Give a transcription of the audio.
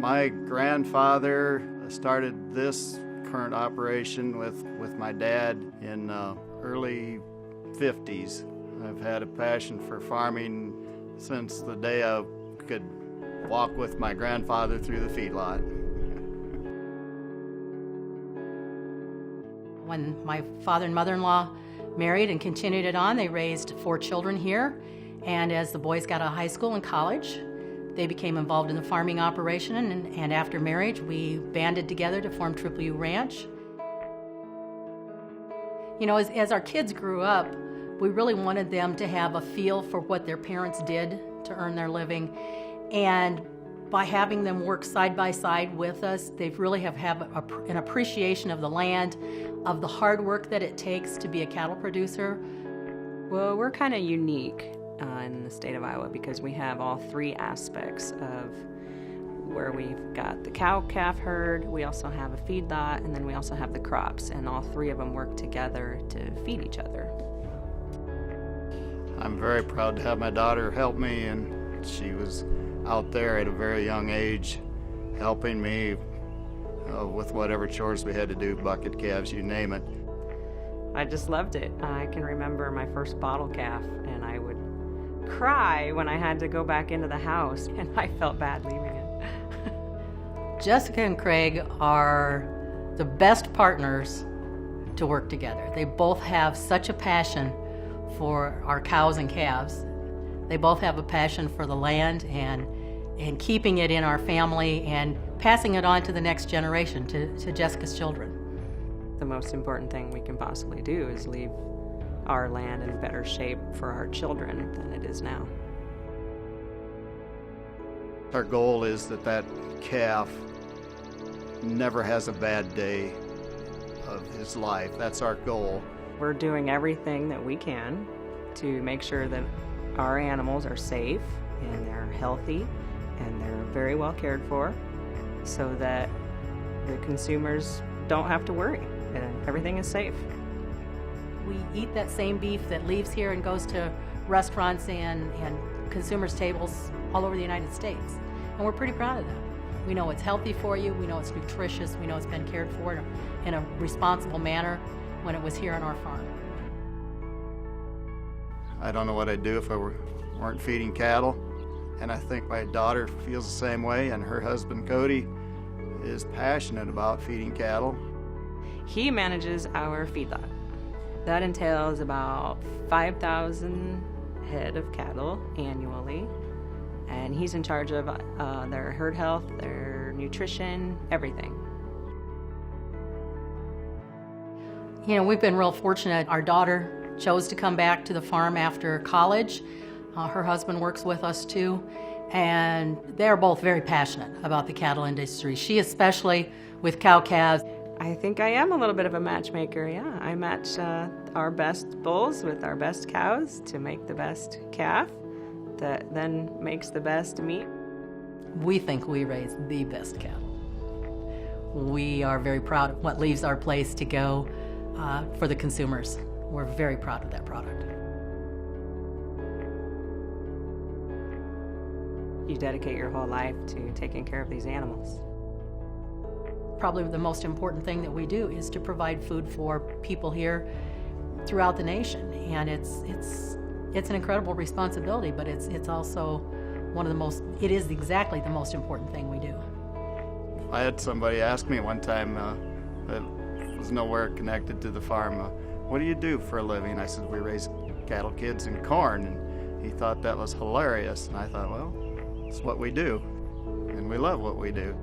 My grandfather started this current operation with my dad in early 50s. I've had a passion for farming since the day I could walk with my grandfather through the feedlot. When my father and mother-in-law married and continued it on, they raised 4 children here. And as the boys got out of high school and college, they became involved in the farming operation. And after marriage, we banded together to form Triple U Ranch. You know, as our kids grew up, we really wanted them to have a feel for what their parents did to earn their living. And by having them work side by side with us, they really have an appreciation of the land, of the hard work that it takes to be a cattle producer. Well, we're kind of unique in the state of Iowa because we have all 3 aspects of where we've got the cow-calf herd, we also have a feedlot, and then we also have the crops, and all 3 of them work together to feed each other. I'm very proud to have my daughter help me, and she was out there at a very young age helping me with whatever chores we had to do, bucket calves, you name it. I just loved it. I can remember my first bottle calf, and I would cry when I had to go back into the house, and I felt bad leaving it. Jessica and Craig are the best partners to work together. They both have such a passion for our cows and calves. They both have a passion for the land and keeping it in our family and passing it on to the next generation, to Jessica's children. The most important thing we can possibly do is leave our land in better shape for our children than it is now. Our goal is that calf never has a bad day of his life. That's our goal. We're doing everything that we can to make sure that our animals are safe and they're healthy and they're very well cared for so that the consumers don't have to worry and everything is safe. We eat that same beef that leaves here and goes to restaurants and consumers' tables all over the United States. And we're pretty proud of that. We know it's healthy for you, we know it's nutritious, we know it's been cared for in a responsible manner when it was here on our farm. I don't know what I'd do if I weren't feeding cattle. And I think my daughter feels the same way, and her husband Cody is passionate about feeding cattle. He manages our feedlot. That entails about 5,000 head of cattle annually, and he's in charge of their herd health, their nutrition, everything. You know, we've been real fortunate. Our daughter chose to come back to the farm after college. Her husband works with us too, and they're both very passionate about the cattle industry. She especially with cow-calves. I think I am a little bit of a matchmaker, yeah. I match our best bulls with our best cows to make the best calf that then makes the best meat. We think we raise the best cattle. We are very proud of what leaves our place to go for the consumers. We're very proud of that product. You dedicate your whole life to taking care of these animals. Probably the most important thing that we do is to provide food for people here throughout the nation, and it's an incredible responsibility, but it's also it is exactly the most important thing we do. I had somebody ask me one time that was nowhere connected to the farm, what do you do for a living? I said, we raise cattle, kids, and corn, and he thought that was hilarious, and I thought, well, it's what we do, and we love what we do.